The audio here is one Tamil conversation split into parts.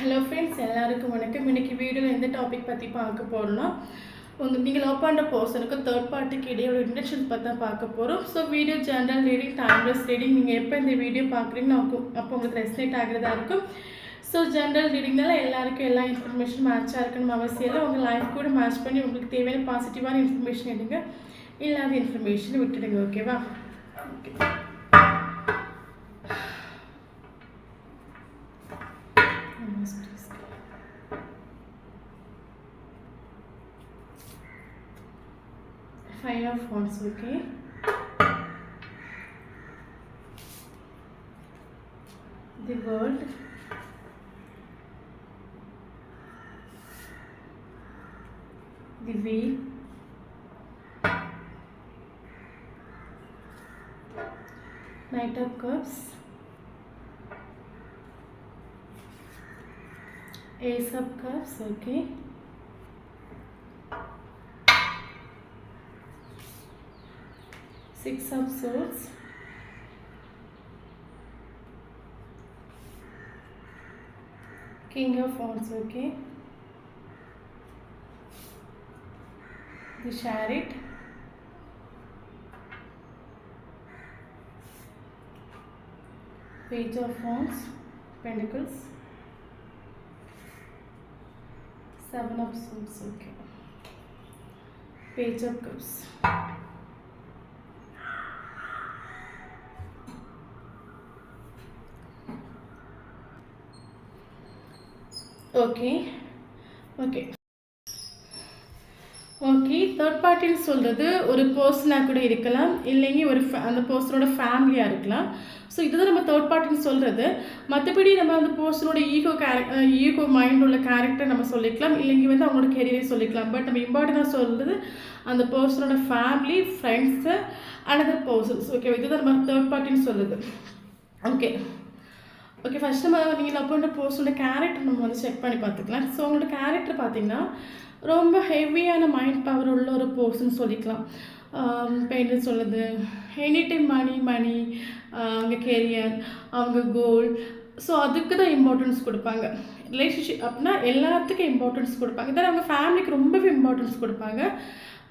ஹலோ ஃப்ரெண்ட்ஸ், எல்லாருக்கும் வணக்கம். இன்றைக்கி வீடியோவில் எந்த டாபிக் பற்றி பார்க்க போகிறோம்னா, நீங்கள் லவ் பண்ணுற பர்சனுக்கு தேர்ட் பார்ட்டிக்கு இடையே ஒரு இன்ட்ரடக்ஷன் பற்றி தான் பார்க்க போகிறோம். So video general reading, timeless reading. நீங்கள் எப்போ இந்த வீடியோ பார்க்குறீங்கன்னு அப்போ உங்களுக்கு ரெஸ்னேட் ஆகிறதா இருக்கும். ஸோ ஜென்ரல் ரீடிங்னால எல்லாருக்கும் எல்லா இன்ஃபர்மேஷன் மேட்சாக இருக்கணும் அவசியம் இல்லை. உங்கள் லைஃப் கூட மேட்ச் பண்ணி உங்களுக்கு தேவையான பாசிட்டிவான இன்ஃபர்மேஷன் எடுங்க, இல்லாத இன்ஃபர்மேஷன் விட்டுடுங்க. ஓகேவா? Okay. Five of Wands, okay. The World, the Wheel, Knight of Cups, Ace of Cups, okay. Six of Swords, King of Wands, okay. The Chariot, Page of Wands, Pentacles, Seven of Swords, okay. Page of Cups. Okay okay okay third பார்ட்டின்னு சொல்கிறது ஒரு பர்சனாக கூட இருக்கலாம், இல்லைங்க ஒரு அந்த பர்சனோட ஃபேமிலியாக இருக்கலாம். ஸோ இதுதான் நம்ம தேர்ட் பார்ட்டின்னு சொல்கிறது. மற்றபடி நம்ம அந்த பர்சனோட ஈகோ மைண்ட் உள்ள கேரக்டர் நம்ம சொல்லிக்கலாம், இல்லைங்க வந்து அவங்களோட கெரியரே சொல்லிக்கலாம். பட் நம்ம இம்பார்ட்டண்டாக சொல்கிறது அந்த பர்சனோட family, friends, another persons. Okay, இதுதான் நம்ம தேர்ட் பார்ட்டின்னு சொல்கிறது. ஓகே ஓகே ஃபஸ்ட் நம்ம நீங்கள் லவ் பண்ணுற பர்சனோட கேரக்டர் நம்ம வந்து செக் பண்ணி பார்த்துக்கலாம். ஸோ அவங்களோட கேரக்டர் பார்த்திங்கன்னா ரொம்ப ஹெவியான மைண்ட் பவர் உள்ள ஒரு பர்சன் சொல்லிக்கலாம். இப்போ என்ன சொல்லுது, எனி டைம் மணி, அவங்க கெரியர், அவங்க கோல், ஸோ அதுக்கு தான் இம்பார்ட்டன்ஸ் கொடுப்பாங்க. ரிலேஷன்ஷிப் அப்படின்னா எல்லாத்துக்கும் இம்பார்ட்டன்ஸ் கொடுப்பாங்க. இதில் அவங்க ஃபேமிலிக்கு ரொம்பவே இம்பார்ட்டன்ஸ் கொடுப்பாங்க.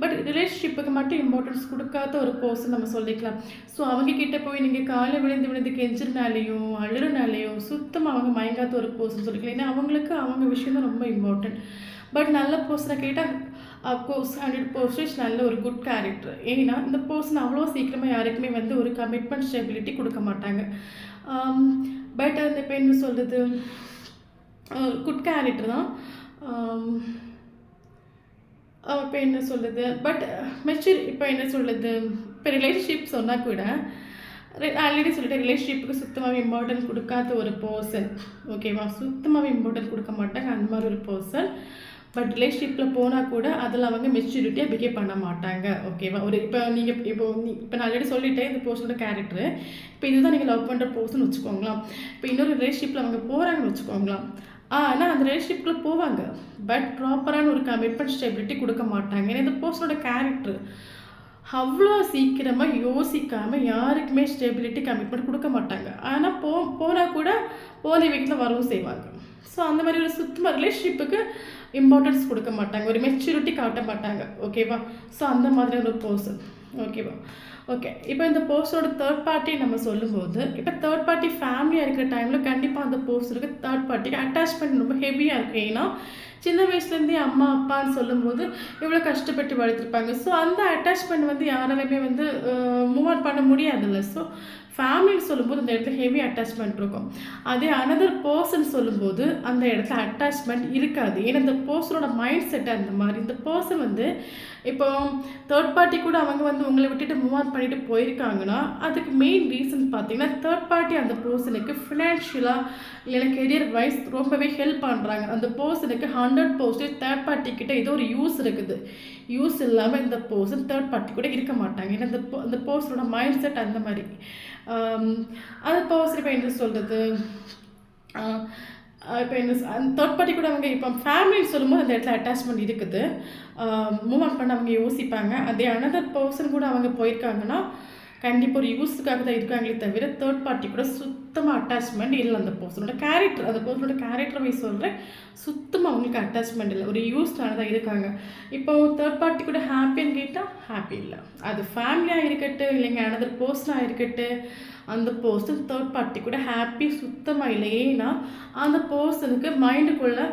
பட் ரிலேஷன்ஷிப்புக்கு மட்டும் இம்பார்ட்டன்ஸ் கொடுக்காத ஒரு பர்சன் நம்ம சொல்லிக்கலாம். ஸோ அவங்கக்கிட்ட போய் நீங்கள் காலை விழுந்து கெஞ்சினாலேயும் அழுறனாலேயும் சுத்தமாக அவங்க மயங்காத ஒரு பர்சன் சொல்லிக்கலாம். ஏன்னா அவங்களுக்கு அவங்க விஷயம் தான் ரொம்ப இம்பார்ட்டன்ட். பட் நல்ல பர்சனை கேட்டால் அஃப்கோர்ஸ் 100% நல்ல ஒரு குட் கேரக்டர். ஏன்னா இந்த பர்சன் அவ்வளோ சீக்கிரமாக யாருக்குமே வந்து ஒரு கமிட்மெண்ட் ஸ்டெபிலிட்டி கொடுக்க மாட்டாங்க. பட் அந்த இப்போ என்ன சொல்கிறது, குட் கேரக்டர் தான். இப்போ என்ன சொல்லுது, பட் மெச்சூர் இப்போ என்ன சொல்லுது, இப்போ ரிலேஷன்ஷிப் சொன்னால் கூட ஆல்ரெடி சொல்லிட்டு ரிலேஷன்ஷிப்புக்கு சுத்தமாகவே இம்பார்ட்டன்ட் கொடுக்காத ஒரு பர்சன். ஓகேவா? சுத்தமாகவே இம்பார்ட்டன்ட் கொடுக்க மாட்டாங்க அந்த மாதிரி ஒரு பர்சன். பட் ரிலேஷன்ஷிப்பில் போனால் கூட அதில் அவங்க மெச்சூரிட்டியாக பிஹேவ் பண்ண மாட்டாங்க. ஓகேவா? ஒரு இப்போ நீங்கள் இப்போ நான் ஆல்ரெடி சொல்லிட்டேன் இந்த பர்சனோட கேரக்டரு. இப்போ இதுதான் நீங்கள் லவ் பண்ணுற பர்சன் வச்சுக்கோங்களாம். இப்போ இன்னொரு ரிலேஷன்ஷிப்பில் அவங்க போகிறாங்கன்னு வச்சுக்கோங்களாம். ஆனால் அந்த ரிலேஷன்ஷிப்பில் போவாங்க, பட் ப்ராப்பரான ஒரு கமிட்மெண்ட் ஸ்டெபிலிட்டி கொடுக்க மாட்டாங்க. ஏன்னா இந்த பர்சனோட கேரக்டர் அவ்வளோ சீக்கிரமாக யோசிக்காமல் யாருக்குமே ஸ்டெபிலிட்டி கமிட்மெண்ட் கொடுக்க மாட்டாங்க. ஆனால் போனால் கூட போன வீட்டில் வரவும் செய்வாங்க. ஸோ அந்த மாதிரி ஒரு சுத்தமாக ரிலேஷன்ஷிப்புக்கு இம்பார்ட்டன்ஸ் கொடுக்க மாட்டாங்க, ஒரு மெச்சூரிட்டி காட்ட மாட்டாங்க. ஓகேவா? ஸோ அந்த மாதிரியான ஒரு பர்சன். ஓகேவா? ஓகே, இப்போ இந்த பர்சனோட தேர்ட் பார்ட்டி நம்ம சொல்லும்போது, இப்போ தேர்ட் பார்ட்டி ஃபேமிலியாக இருக்கிற டைமில் கண்டிப்பாக அந்த பர்சனுக்கு தேர்ட் பார்ட்டிக்கு அட்டாச்மெண்ட் ரொம்ப ஹெவியாக இருக்குது. ஏன்னா சின்ன வயசுலேருந்தே அம்மா அப்பான்னு சொல்லும்போது இவ்வளோ கஷ்டப்பட்டு வளர்த்துருப்பாங்க. ஸோ அந்த அட்டாச்மெண்ட் வந்து யாராலுமே வந்து மூவ் ஆன் பண்ண முடியாதுல்ல. ஸோ ஃபேமிலின்னு சொல்லும்போது அந்த இடத்துல ஹெவி அட்டாச்மெண்ட் இருக்கும். அதே அனதர் பர்சன் சொல்லும்போது அந்த இடத்துல அட்டாச்மெண்ட் இருக்காது. ஏன்னா இந்த பர்சனோட மைண்ட் செட் அந்த மாதிரி. இந்த பர்சன் வந்து இப்போ தேர்ட் பார்ட்டி கூட அவங்க வந்து உங்களை விட்டுட்டு மூவ் ஆன் பண்ணிட்டு போயிருக்காங்கன்னா அதுக்கு மெயின் ரீசன் பார்த்தீங்கன்னா தேர்ட் பார்ட்டி அந்த பர்சனுக்கு ஃபினான்ஷியலாக இல்லைன்னா கெரியர் வைஸ் ரொம்பவே ஹெல்ப் பண்ணுறாங்க. அந்த பர்சனுக்கு 100% தேர்ட் பார்ட்டி கிட்ட ஏதோ ஒரு யூஸ் இருக்குது. யூஸ் இல்லாமல் இந்த பர்சன் தேர்ட் பார்ட்டி கூட இருக்க மாட்டாங்க. ஏன்னா இந்த பர்சனோட மைண்ட் செட் அந்த மாதிரி. அந்த பர்சன் இப்போ என்ன சொல்கிறது, இப்போ என்ன தேர்ட் பார்ட்டி கூட அவங்க இப்போ ஃபேமிலின்னு சொல்லும்போது அந்த இடத்துல அட்டாச்மெண்ட் இருக்குது. மூவ் ஆன் பண்ண அவங்க யோசிப்பாங்க. அதே அனதர் பர்சன் கூட அவங்க போயிருக்காங்கன்னா கண்டிப்பாக ஒரு யூஸுக்காக தான் இருக்காங்களே தவிர தேர்ட் பார்ட்டி கூட சுத்தமாக அட்டாச்மெண்ட் இல்லை அந்த பர்சனோட கேரக்டர். அந்த பர்சனோட கேரக்டர் வைஸ் சொல்கிறேன், சுத்தமாக அவங்களுக்கு அட்டாச்மெண்ட் இல்லை, ஒரு யூஸ்னால தான் இருக்காங்க. இப்போ தேர்ட் பார்ட்டி கூட ஹாப்பின்னு கேட்டால் ஹாப்பி இல்லை. அது ஃபேமிலியாக இருக்கட்டும், இல்லைங்க அனதர் பர்சனாக இருக்கட்டும், அந்த பர்சன் தேர்ட் பார்ட்டி கூட ஹாப்பி சுத்தமாக இல்லை. ஏன்னா அந்த பர்சனுக்கு மைண்டுக்குள்ளே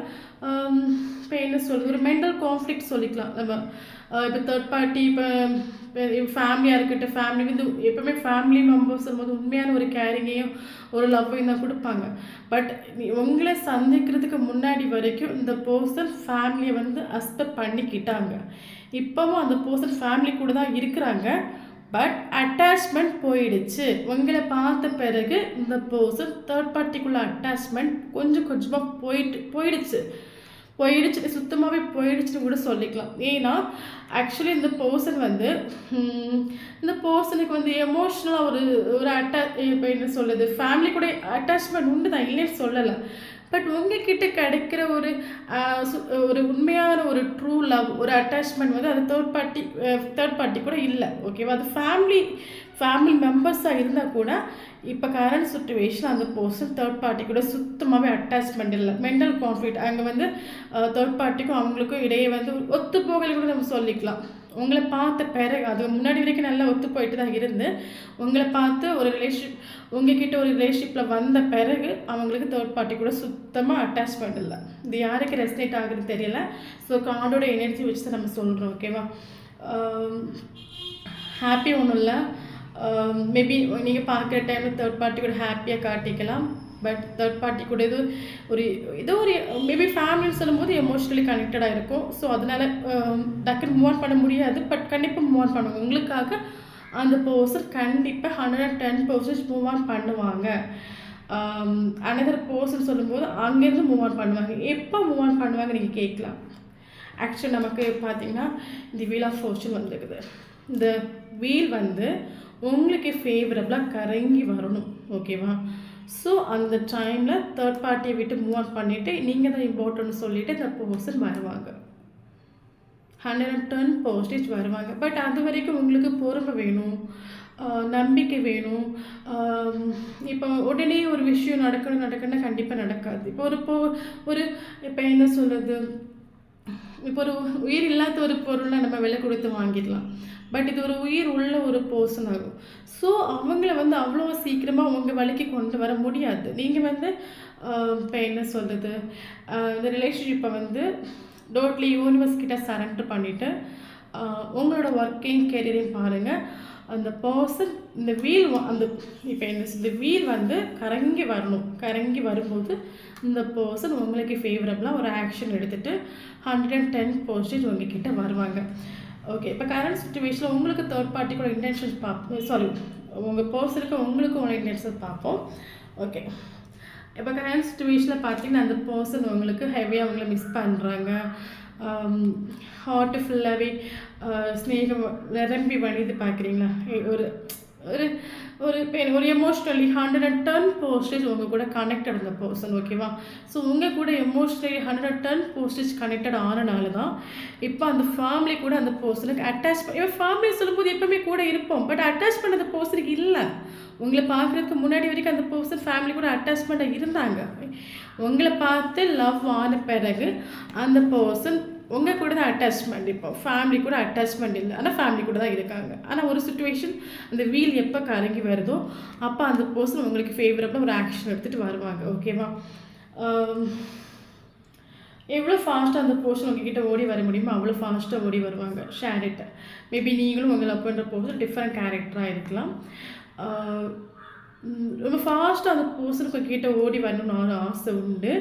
இப்போ என்ன சொல்கிறது, ஒரு மென்டல் கான்ஃப்ளிக்ட் சொல்லிக்கலாம் நம்ம. இப்போ தேர்ட் பார்ட்டி இப்போ ஃபேமிலியாக இருக்கட்டும், ஃபேமிலி வந்து எப்போவுமே ஃபேமிலி மெம்பர்ஸ் போது உண்மையான ஒரு கேரிங்கையும் ஒரு லவ்வையும் தான் கொடுப்பாங்க. பட் உங்களை சந்திக்கிறதுக்கு முன்னாடி வரைக்கும் இந்த பர்சன் ஃபேமிலியை வந்து அக்செப்ட் பண்ணிக்கிட்டாங்க. இப்போவும் அந்த பர்சன் ஃபேமிலி கூட தான் இருக்கிறாங்க. பட் அட்டாச்மெண்ட் போயிடுச்சு. உங்களை பார்த்த பிறகு இந்த பர்சன் தேர்ட் பார்ட்டிக்குள்ள அட்டாச்மெண்ட் கொஞ்சம் கொஞ்சமாக போயிடுச்சு, சுத்தமாகவே போயிடுச்சுன்னு கூட சொல்லிக்கலாம். ஏன்னா ஆக்சுவலி இந்த பர்சன் வந்து இந்த பர்சனுக்கு வந்து எமோஷ்னலாக ஒரு இப்போ என்ன சொல்லுது, ஃபேமிலி கூட அட்டாச்மெண்ட் உண்டு தான், இல்லைன்னு சொல்லலை. பட் உங்ககிட்ட கிடைக்கிற ஒரு உண்மையான ஒரு ட்ரூ லவ், ஒரு அட்டாச்மெண்ட் வந்து அது தேர்ட் பார்ட்டி கூட இல்லை. ஓகேவா? அது ஃபேமிலி மெம்பர்ஸாக இருந்தால் கூட இப்போ கரண்ட் சுச்சுவேஷன் அந்த பர்சன் தேர்ட் பார்ட்டி கூட சுத்தமாகவே அட்டாச்மெண்ட் இல்லை, மென்டல் கான்ஃப்ளிக்ட். அங்கே வந்து தேர்ட் பார்ட்டிக்கும் அவங்களுக்கும் இடையே வந்து ஒத்து போகலை கூட நம்ம சொல்லிக்கலாம். உங்களை பார்த்த பிறகு, அது முன்னாடி வரைக்கும் நல்லா ஒத்து போயிட்டு தான் இருந்து, உங்களை பார்த்து ஒரு உங்ககிட்ட ஒரு ரிலேஷன்ஷிப்பில் வந்த பிறகு அவங்களுக்கு தேர்ட் பார்ட்டி கூட சுத்தமாக அட்டாச்மெண்ட் இல்லை. இது யாருக்கு ரெஸ்னேட் ஆகுது தெரியல. ஸோ கார்டோட எனர்ஜி வச்சு தான் நம்ம சொல்கிறோம். ஓகேவா? ஹாப்பி ஒன்றும் இல்லை. மேபி நீங்கள் பார்க்குற டைமில் தேர்ட் பார்ட்டி கூட ஹாப்பியாக காட்டிக்கலாம். பட் தேர்ட் பார்ட்டி கூட ஏதோ ஒரு மேபி ஃபேமிலின்னு சொல்லும்போது எமோஷ்னலி கனெக்டடாக இருக்கும். ஸோ அதனால் டக்குன்னு மூவ் ஆன் பண்ண முடியாது. பட் கண்டிப்பாக மூவ் ஆன் பண்ணுவாங்க. உங்களுக்காக அந்த பர்சன் கண்டிப்பாக 110% மூவ் ஆன் பண்ணுவாங்க. அனதர் பர்சன் சொல்லும்போது அங்கேருந்து மூவ் ஆன் பண்ணுவாங்க. எப்போ மூவ் ஆன் பண்ணுவாங்க நீங்கள் கேட்கலாம். ஆக்சுவலி நமக்கு பார்த்திங்கன்னா இந்த வீல் ஆஃப் ஃபோர்ச்சூன் வந்துருக்குது. இந்த வீல் வந்து உங்களுக்கு ஃபேவரபுளாக கரங்கி வரணும். ஓகேவா? ஸோ அந்த டைமில் தேர்ட் பார்ட்டியை விட்டு மூவ் ஆன் பண்ணிவிட்டு நீங்கள் தான் இம்பார்ட்டன்ட் சொல்லிவிட்டு இந்த பர்சன் வருவாங்க. 110% வருவாங்க. பட் அது வரைக்கும் உங்களுக்கு பொறுமை வேணும், நம்பிக்கை வேணும். இப்போ உடனே ஒரு விஷயம் நடக்கணும்னா கண்டிப்பாக நடக்காது. இப்போ இப்போ என்ன சொல்கிறது, இப்போ ஒரு உயிர் இல்லாத ஒரு பொருளை நம்ம விலை கொடுத்து வாங்கிடலாம். பட் இது ஒரு உயிர் உள்ள ஒரு பர்சன் ஆகும். ஸோ அவங்கள வந்து அவ்வளோ சீக்கிரமாக உங்கள் வழிக்கு கொண்டு வர முடியாது. நீங்கள் வந்து இப்போ என்ன சொல்கிறது, இந்த ரிலேஷன்ஷிப்பை வந்து டோட்லி யூனிவர்ஸ் கிட்ட சரண்டர் பண்ணிவிட்டு உங்களோட ஒர்க்கையும் கெரியரையும் பாருங்கள். அந்த பர்சன் இந்த வீல் இப்போ என்ன இந்த வீல் வந்து கரங்கி வரணும். கரங்கி வரும்போது இந்த பர்சன் உங்களுக்கு ஃபேவரபுளாக ஒரு ஆக்ஷன் எடுத்துகிட்டு 110% உங்ககிட்ட வருவாங்க. ஓகே, இப்போ கரண்ட் சுச்சுவேஷனில் உங்களுக்கு தேர்ட் பார்ட்டிக்கூட இன்டென்ஷன்ஸ் உங்கள் பர்சனுக்கு உங்களுக்கும் உங்களோட இன்டென்ஷன்ஸ் பார்ப்போம். ஓகே, இப்போ கரண்ட் சுச்சுவேஷனில் பார்த்தீங்கன்னா அந்த பர்சன் உங்களுக்கு ஹெவியாக அவங்கள மிஸ் பண்ணுறாங்க. ஹார்ட்டு ஃபுல்லாகவே ஸ்னேகம் நிரம்பி வழிது பார்க்குறீங்களா? ஒரு ஒரு ஒரு எமோஷ்னலி 110% உங்கள் கூட கனெக்டட் அந்த பர்சன். ஓகேவா? ஸோ உங்கள் கூட எமோஷ்னலி 110% கனெக்டட் ஆனனால தான் இப்போ அந்த ஃபேமிலி கூட அந்த பர்சனுக்கு அட்டாச் இப்போ ஃபேமிலி சொல்லும்போது எப்போவுமே கூட இருப்போம். பட் அட்டாச் பண்ண அந்த பர்சனுக்கு இல்லை. உங்களை பார்க்குறதுக்கு முன்னாடி வரைக்கும் அந்த பர்சன் ஃபேமிலி கூட அட்டாச்மெண்ட்டாக இருந்தாங்க. உங்களை பார்த்து லவ் ஆன பிறகு அந்த பர்சன் உங்கள் கூட தான் அட்டாச்மெண்ட். இப்போ ஃபேமிலி கூட அட்டாச்மெண்ட் இல்லை, ஆனால் ஃபேமிலி கூட தான் இருக்காங்க. ஆனால் ஒரு சுச்சுவேஷன் அந்த வீல் எப்போ கரங்கி வருதோ அப்போ அந்த பர்சன் உங்களுக்கு ஃபேவரபிளாக ஒரு ஆக்ஷன் எடுத்துகிட்டு வருவாங்க. ஓகேவா? எவ்வளோ ஃபாஸ்ட்டாக அந்த பர்சன் உங்ககிட்ட ஓடி வர முடியுமோ அவ்வளோ ஃபாஸ்ட்டாக ஓடி வருவாங்க. Share it. மேபி நீங்களும் உங்களை லவ் பண்ணுற பர்சன் டிஃப்ரெண்ட் கேரக்டராக இருக்கலாம். ரொம்ப ஃபாஸ்ட்டாக அந்த பர்சனுக்கு உங்ககிட்ட ஓடி வரணும்னு ஆசை உண்டு.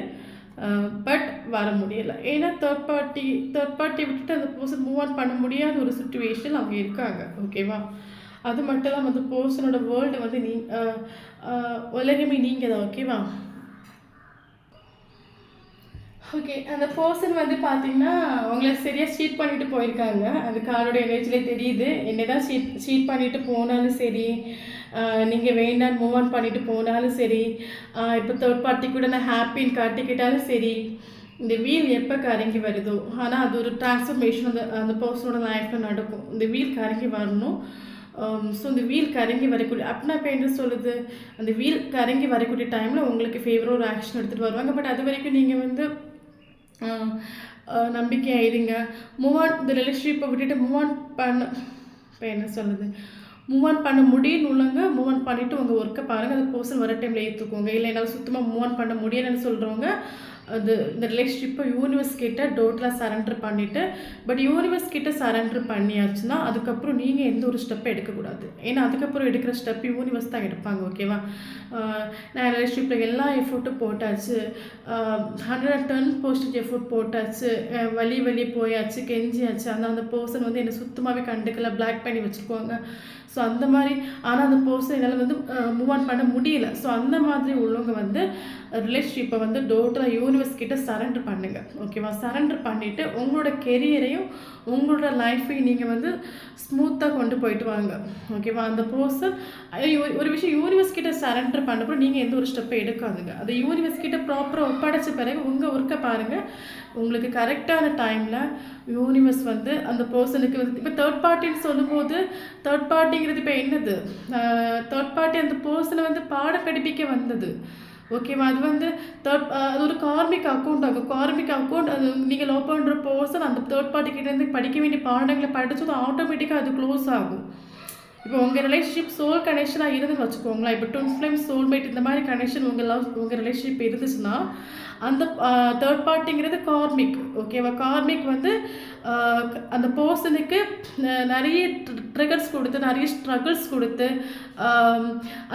பட் வர முடியலை. ஏன்னா தேர்ட் பார்ட்டி விட்டுட்டு அந்த பர்சன் மூவ் ஆன் பண்ண முடியாத ஒரு சுச்சுவேஷனில் அவங்க இருக்காங்க. ஓகேவா? அது மட்டும் இல்லாமல் அந்த பர்சனோட வேர்ல்டு வந்து உலகமே நீங்கள் தான். ஓகேவா? ஓகே, அந்த பர்சன் வந்து பார்த்தீங்கன்னா அவங்கள சரியாக சீட் பண்ணிட்டு போயிருக்காங்க. அந்த காரோட எனர்ஜிலே தெரியுது. என்ன தான் சீட் பண்ணிட்டு போனாலும் சரி, நீங்கள் வேண்டான்னு மூவ் ஆன் பண்ணிட்டு போனாலும் சரி, இப்போ தேர்ட் பார்ட்டி கூட நான் ஹாப்பின்னு காட்டிக்கிட்டாலும் சரி, இந்த வீல் எப்போ கரங்கி வருதோ, ஆனால் அது ஒரு டிரான்ஸ்ஃபர்மேஷன் அந்த பர்சனோட லைஃப்பில் நடக்கும். இந்த வீல் கரங்கி வரணும். ஸோ இந்த வீல் கரங்கி வரக்கூடிய அப்படின்னா இப்போ என்ன சொல்லுது, அந்த வீல் கரங்கி வரக்கூடிய டைமில் உங்களுக்கு ஃபேவராக ஒரு ஆக்ஷன் எடுத்துகிட்டு வருவாங்க. பட் அது வரைக்கும் நீங்கள் வந்து நம்பிக்கையாக இருங்க. மூவ் ஆன், இந்த ரிலேஷன்ஷிப்பை விட்டுட்டு மூவ் ஆன் பண்ண, இப்போ என்ன சொல்லுது, மூவ் ஆன் பண்ண முடியும்னு உள்ளவங்க மூவ் ஆன் பண்ணிவிட்டு உங்கள் ஒர்க்கை பாருங்கள். அந்த பர்சன் வர டைமில் ஏற்றுக்கோங்க. இல்லை என்னால் சுத்தமாக மூவ் ஆன் பண்ண முடியலைன்னு சொல்கிறவங்க அது இந்த ரிலேஷன்ஷிப்பை யூனிவர்ஸ் கிட்ட டோட்டலாக சரண்டர் பண்ணிவிட்டு, பட் யூனிவர்ஸ் கிட்ட சரண்டர் பண்ணியாச்சுன்னா அதுக்கப்புறம் நீங்கள் எந்த ஒரு ஸ்டெப்பை எடுக்கக்கூடாது. ஏன்னா அதுக்கப்புறம் எடுக்கிற ஸ்டெப் யூனிவர்ஸ் தான் எடுப்பாங்க. ஓகேவா? நான் ரிலேஷன்ஷிப்பில் எல்லா எஃபோர்ட்டும் போட்டாச்சு, 110% எஃபோர்ட் போட்டாச்சு, வெளியே போயாச்சு, கெஞ்சியாச்சு, ஆனால் அந்த பர்சன் வந்து என்னை சுத்தமாகவே கண்டுக்கல, பிளாக் பண்ணி வச்சுருக்கோங்க. ஸோ அந்த மாதிரி, ஆனால் அந்த பர்சன் என்னால் வந்து மூவ் ஆன் பண்ண முடியல. ஸோ அந்த மாதிரி உள்ளவங்க வந்து ரிலேஷன்ஷிப்பை வந்து டோட்டலாக யூனிவர்ஸ் கிட்ட சரண்டர் பண்ணுங்க. ஓகேவா? சரண்டர் பண்ணிவிட்டு உங்களோட கெரியரையும் உங்களோட லைஃப்பையும் நீங்கள் வந்து ஸ்மூத்தாக கொண்டு போயிட்டு வாங்க. ஓகேவா? அந்த பர்சன் ஒரு விஷயம் யூனிவர்ஸ் கிட்ட சரண்டர் பண்ணப்போ நீங்கள் எந்த ஒரு ஸ்டெப்பை எடுக்காதுங்க. அது யூனிவர்ஸ் கிட்ட ப்ராப்பராக ஒப்படைச்ச பிறகு உங்கள் ஒர்க்கை பாருங்கள். உங்களுக்கு கரெக்டான டைமில் யூனிவர்ஸ் வந்து அந்த பர்சனுக்கு வந்து, இப்போ தேர்ட் பார்ட்டின்னு சொல்லும்போது தேர்ட் பார்ட்டிங்கிறது இப்போ என்னது, தேர்ட் பார்ட்டி அந்த பர்சனை வந்து பாடம் படிப்பிக்க வந்தது. ஓகேவா? அது வந்து அது ஒரு கார்மிக் அக்கௌண்ட் ஆகும். கார்மிக் அக்கௌண்ட், அது நீங்கள் லவ் பண்ணுற பர்சன் அந்த தேர்ட் பார்ட்டிக்கிட்டேருந்து படிக்க வேண்டிய பாடங்களை படித்தது ஆட்டோமேட்டிக்காக அது க்ளோஸ் ஆகும். இப்போ உங்கள் ரிலேஷன்ஷிப் சோல் கனெக்ஷனாக இருந்துன்னு வச்சுக்கோங்களேன். இப்போ ட்வின் ஃப்ளேம், சோல்மேட் இந்த மாதிரி கனெக்ஷன் உங்கள் ரிலேஷன்ஷிப் இருந்துச்சுன்னா அந்த தேர்ட் பார்ட்டிங்கிறது கார்மிக். ஓகேவா? கார்மிக் வந்து அந்த பர்சனுக்கு நிறைய ட்ரிகர்ஸ் கொடுத்து, நிறைய ஸ்ட்ரகிள்ஸ் கொடுத்து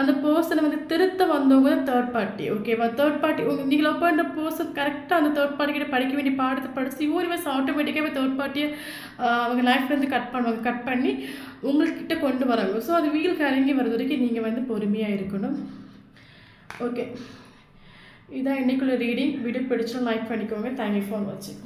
அந்த பர்சனை வந்து திருத்த வந்தவங்க தேர்ட் பார்ட்டி. ஓகேவா? தேர்ட் பார்ட்டி நீங்கள் லவ் பண்ணுற பர்சன் கரெக்டாக அந்த தேர்ட் பார்ட்டி கிட்ட படிக்க வேண்டிய பாடத்தை படித்து யூனிவர்ஸ் ஆட்டோமேட்டிக்காகவே தேர்ட் பார்ட்டியை அவங்க லைஃப்லேருந்து கட் பண்ணுவாங்க. கட் பண்ணி உங்கள்கிட்ட கொண்டு வராங்க. ஸோ அது வீல் கரங்கி வர்றது வரைக்கும் நீங்கள் வந்து பொறுமையாக இருக்கணும். ஓகே, இதான் இன்றைக்குள்ள ரீடிங். வீடியோ பிடிச்சா லைக் பண்ணிக்கோங்க. தேங்க்யூ ஃபார் வாட்சிங்.